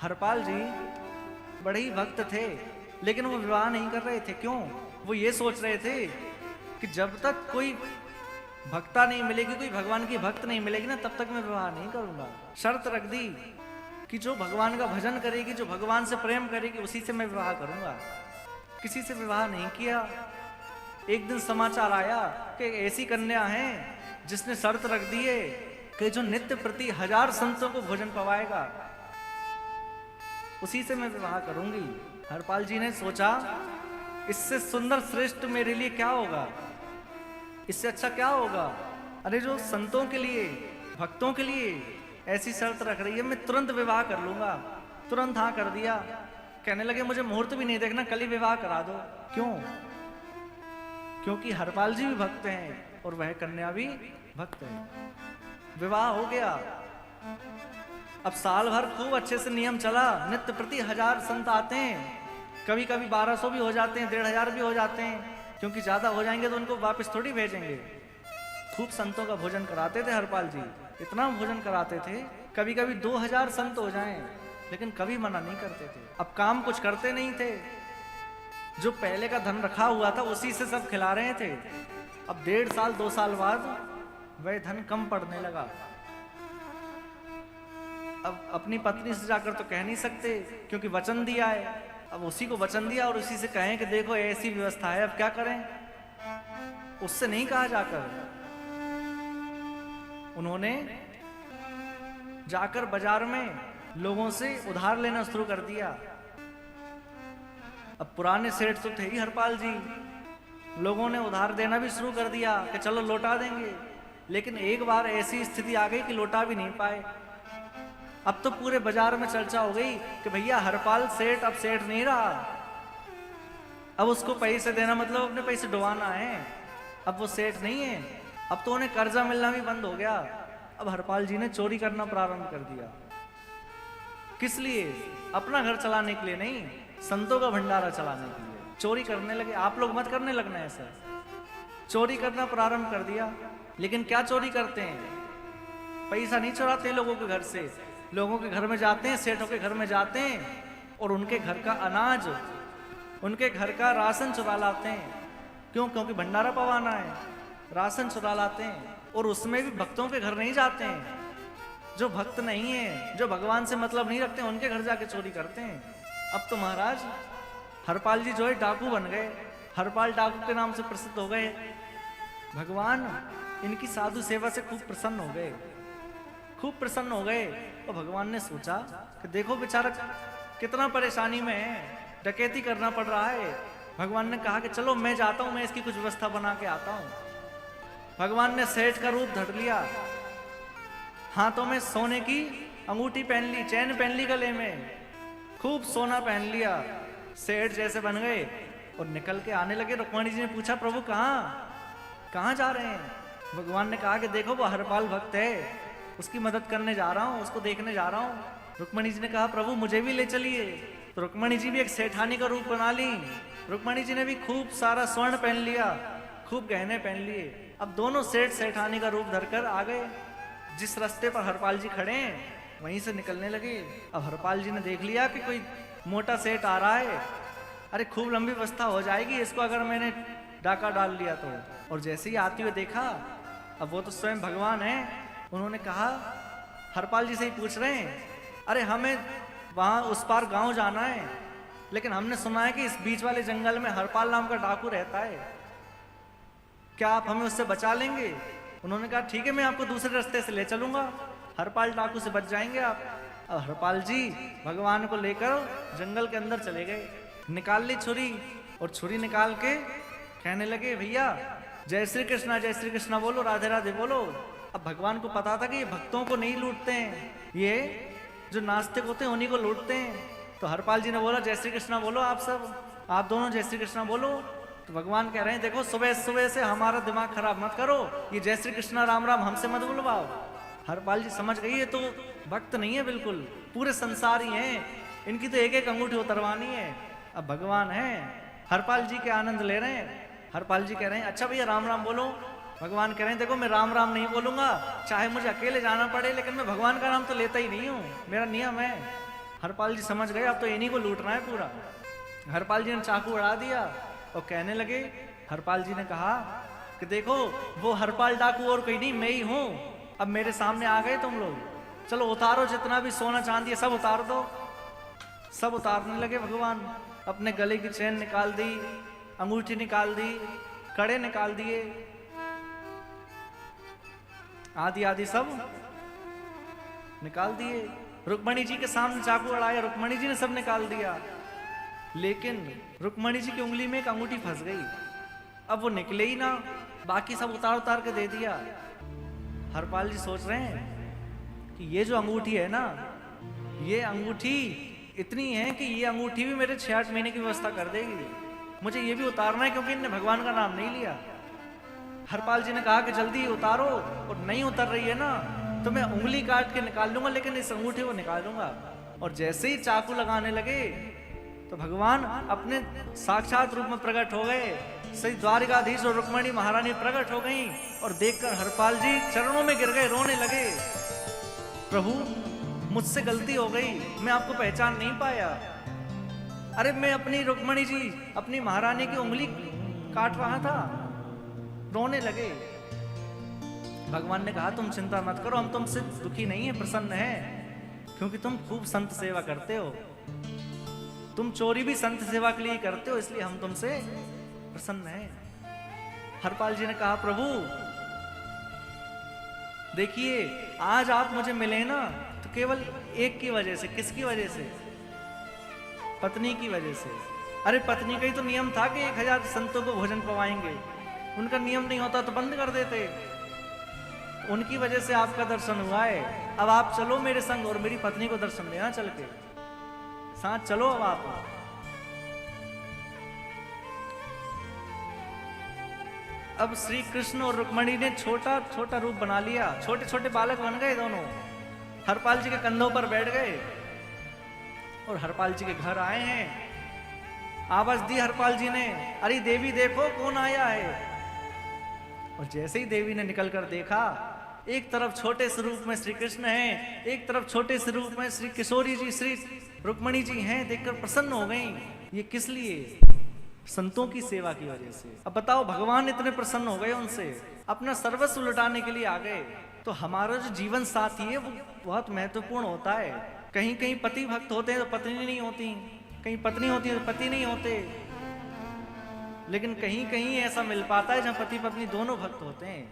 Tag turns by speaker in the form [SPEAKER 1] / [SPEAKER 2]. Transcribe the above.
[SPEAKER 1] हरपाल जी बड़े ही भक्त थे, लेकिन वो विवाह नहीं कर रहे थे। क्यों? वो ये सोच रहे थे कि जब तक कोई भक्ता नहीं मिलेगी, कोई भगवान की भक्त नहीं मिलेगी ना, तब तक मैं विवाह नहीं करूंगा। शर्त रख दी कि जो भगवान का भजन करेगी, जो भगवान से प्रेम करेगी, उसी से मैं विवाह करूंगा। किसी से विवाह नहीं किया। एक दिन समाचार आया कि ऐसी कन्या है जिसने शर्त रख दी है कि जो नित्य प्रति 1000 संतों को भोजन पवाएगा, उसी से मैं विवाह करूंगी। हरपाल जी ने सोचा, इससे सुंदर श्रेष्ठ मेरे लिए क्या होगा, इससे अच्छा क्या होगा। अरे जो संतों के लिए, भक्तों के लिए ऐसी शर्त रख रही है, मैं तुरंत विवाह कर लूंगा। तुरंत हाँ कर दिया। कहने लगे मुझे मुहूर्त भी नहीं देखना, कल ही विवाह करा दो। क्यों? क्योंकि हरपाल जी भी भक्त हैं और वह कन्या भी भक्त है। विवाह हो गया। अब साल भर खूब अच्छे से नियम चला। नित्य प्रति 1000 संत आते हैं, कभी कभी 1200 भी हो जाते हैं, 1500 भी हो जाते हैं, क्योंकि ज्यादा हो जाएंगे तो उनको वापस थोड़ी भेजेंगे। खूब संतों का भोजन कराते थे हरपाल जी, इतना भोजन कराते थे, कभी कभी 2000 संत हो जाएं, लेकिन कभी मना नहीं करते थे। अब काम कुछ करते नहीं थे, जो पहले का धन रखा हुआ था उसी से सब खिला रहे थे। अब 1.5 साल 2 साल बाद वह धन कम पड़ने लगा। अब अपनी पत्नी से जाकर तो कह नहीं सकते, क्योंकि वचन दिया है। अब उसी को वचन दिया और उसी से कहें कि देखो ऐसी व्यवस्था है, अब क्या करें। उससे नहीं कहा जाकर, उन्होंने जाकर बाजार में लोगों से उधार लेना शुरू कर दिया। अब पुराने सेठ तो थे ही हरपाल जी, लोगों ने उधार देना भी शुरू कर दिया कि चलो लौटा देंगे। लेकिन एक बार ऐसी स्थिति आ गई कि लौटा भी नहीं पाए। अब तो पूरे बाजार में चर्चा हो गई कि भैया हरपाल सेठ अब सेठ नहीं रहा, अब उसको पैसे देना मतलब अपने पैसे डुबाना है, अब वो सेठ नहीं है। अब तो उन्हें कर्जा मिलना भी बंद हो गया। अब हरपाल जी ने चोरी करना प्रारंभ कर दिया। किस लिए? अपना घर चलाने के लिए नहीं, संतों का भंडारा चलाने के लिए चोरी करने लगे। आप लोग मत करने लगना ऐसा। चोरी करना प्रारंभ कर दिया। लेकिन क्या चोरी करते हैं? पैसा नहीं चुराते लोगों के घर से, लोगों के घर में जाते हैं, सेठों के घर में जाते हैं और उनके घर का अनाज, उनके घर का राशन चुरा लाते हैं। क्यों? क्योंकि भंडारा पवाना है, राशन चुरा लाते हैं। और उसमें भी भक्तों के घर नहीं जाते हैं, जो भक्त नहीं है, जो भगवान से मतलब नहीं रखते हैं, उनके घर जाके चोरी करते हैं। अब तो महाराज हरपाल जी जो है डाकू बन गए, हरपाल डाकू के नाम से प्रसिद्ध हो गए। भगवान इनकी साधु सेवा से खूब प्रसन्न हो गए, खूब प्रसन्न हो गए। और भगवान ने सोचा कि देखो बेचारा कितना परेशानी में है, डकैती करना पड़ रहा है। भगवान ने कहा कि चलो मैं जाता हूं, मैं इसकी कुछ व्यवस्था बना के आता हूं। भगवान ने सेठ का रूप धर लिया, हाथों में सोने की अंगूठी पहन ली, चैन पहन ली गले में, खूब सोना पहन लिया, सेठ जैसे बन गए और निकल के आने लगे। रुक्मणी जी ने पूछा प्रभु कहाँ जा रहे हैं? भगवान ने कहा कि देखो वो हरपाल भक्त है, उसकी मदद करने जा रहा हूँ, उसको देखने जा रहा हूँ। रुक्मणी जी ने कहा प्रभु मुझे भी ले चलिए। तो रुक्मणी जी भी एक सेठानी का रूप बना ली। रुक्मणी जी ने भी खूब सारा स्वर्ण पहन लिया, खूब गहने पहन लिए। अब दोनों सेठ सेठानी का रूप धरकर आ गए। जिस रास्ते पर हरपाल जी खड़े हैं वहीं से निकलने लगे। अब हरपाल जी ने देख लिया कि कोई मोटा सेठ आ रहा है, अरे खूब लंबी व्यवस्था हो जाएगी इसको अगर मैंने डाका डाल लिया तो। और जैसे ही आते हुए देखा, अब वो तो स्वयं भगवान है। उन्होंने कहा, हरपाल जी से ही पूछ रहे हैं, अरे हमें वहां उस पार गांव जाना है, लेकिन हमने सुना है कि इस बीच वाले जंगल में हरपाल नाम का डाकू रहता है, क्या आप हमें उससे बचा लेंगे? उन्होंने कहा ठीक है, मैं आपको दूसरे रास्ते से ले चलूंगा, हरपाल डाकू से बच जाएंगे आप। अब हरपाल जी भगवान को लेकर जंगल के अंदर चले गए। निकाल ली छुरी और छुरी निकाल के कहने लगे, भैया जय श्री कृष्णा बोलो, राधे राधे बोलो। अब भगवान को पता था कि ये भक्तों को नहीं लूटते हैं, ये जो नास्तिक होते हैं उन्हीं को लूटते हैं। तो हरपाल जी ने बोला जय श्री कृष्णा बोलो, आप सब, आप दोनों जय श्री कृष्णा बोलो। तो भगवान कह रहे हैं देखो सुबह सुबह से हमारा दिमाग खराब मत करो, ये जय श्री कृष्णा राम राम हमसे मत बुलवाओ। हरपाल जी समझ गई है तो भक्त नहीं है, बिल्कुल पूरे संसार ही हैं, इनकी तो एक एक अंगूठी उतरवानी है। अब भगवान है, हरपाल जी के आनंद ले रहे हैं। हरपाल जी कह रहे हैं अच्छा भैया राम राम बोलो। भगवान कह रहे हैं देखो मैं राम राम नहीं बोलूंगा, चाहे मुझे अकेले जाना पड़े, लेकिन मैं भगवान का नाम तो लेता ही नहीं हूँ, मेरा नियम है। हरपाल जी समझ गए अब तो इन्हीं को लूटना है पूरा। हरपाल जी ने चाकू उड़ा दिया और कहने लगे, हरपाल जी ने कहा कि देखो वो हरपाल डाकू और कोई नहीं, मैं ही हूं। अब मेरे सामने आ गए तुम लोग, चलो उतारो जितना भी सोना चांदी है सब उतार दो। सब उतारने लगे भगवान। अपने गले की चेन निकाल दी, अंगूठी निकाल दी, कड़े निकाल दिए, आदि आदि सब निकाल दिए। रुक्मणी जी के सामने चाकू अड़ाया, रुक्मणी जी ने सब निकाल दिया, लेकिन रुक्मणी जी की उंगली में एक अंगूठी फंस गई। अब वो निकले ही ना, बाकी सब उतार उतार के दे दिया। हरपाल जी सोच रहे हैं कि ये जो अंगूठी है ना, ये अंगूठी इतनी है कि ये अंगूठी भी मेरे 6-8 महीने की व्यवस्था कर देगी। मुझे ये भी उतारना है क्योंकि इनने भगवान का नाम नहीं लिया। हरपाल जी ने कहा कि जल्दी उतारो, और नहीं उतर रही है ना तो मैं उंगली काट के निकाल लूंगा, लेकिन इस अंगूठी को निकालूंगा। और जैसे ही चाकू लगाने लगे तो भगवान अपने साक्षात रूप में प्रकट हो गए। सही द्वारिकाधीश और रुक्मणी महारानी प्रकट हो गई और देखकर हरपाल जी चरणों में गिर गए, रोने लगे। प्रभु मुझसे गलती हो गई, मैं आपको पहचान नहीं पाया। अरे मैं अपनी रुक्मणी जी, अपनी महारानी की उंगली काट रहा था। रोने लगे। भगवान ने कहा तुम चिंता मत करो, हम तुमसे दुखी नहीं है, प्रसन्न है, क्योंकि तुम खूब संत सेवा करते हो। तुम चोरी भी संत सेवा के लिए करते हो, इसलिए हम तुमसे प्रसन्न हैं। हरपाल जी ने कहा प्रभु देखिए आज आप मुझे मिले ना तो केवल एक की वजह से। किसकी वजह से? पत्नी की वजह से। अरे पत्नी का ही तो नियम था कि 1000 संतों को भोजन पवाएंगे, उनका नियम नहीं होता तो बंद कर देते। उनकी वजह से आपका दर्शन हुआ है। अब आप चलो मेरे संग और मेरी पत्नी को दर्शन देना, चल के साथ चलो। अब आप अब श्री कृष्ण और रुक्मणी ने छोटा छोटा रूप बना लिया, छोटे छोटे बालक बन गए दोनों। हरपाल जी के कंधों पर बैठ गए और हरपाल जी के घर आए हैं। आवाज दी हरपाल जी ने, अरे देवी देखो कौन आया है। और जैसे ही देवी ने निकलकर देखा, एक तरफ छोटे से रूप में श्री कृष्ण हैं, एक तरफ छोटे से रूप में श्री किशोरी जी, श्री रुक्मणी जी हैं। देखकर प्रसन्न हो गई। ये किस लिए? संतों की सेवा की वजह से। अब बताओ भगवान इतने प्रसन्न हो गए उनसे, अपना सर्वस्व लुटाने के लिए आ गए। तो हमारा जो जीवन साथी है वो बहुत महत्वपूर्ण होता है। कहीं कहीं पति भक्त होते हैं तो पत्नी नहीं होती, कहीं पत्नी होती है तो पति नहीं होते, लेकिन कहीं कहीं ऐसा मिल पाता है जहां पति पत्नी दोनों भक्त होते हैं।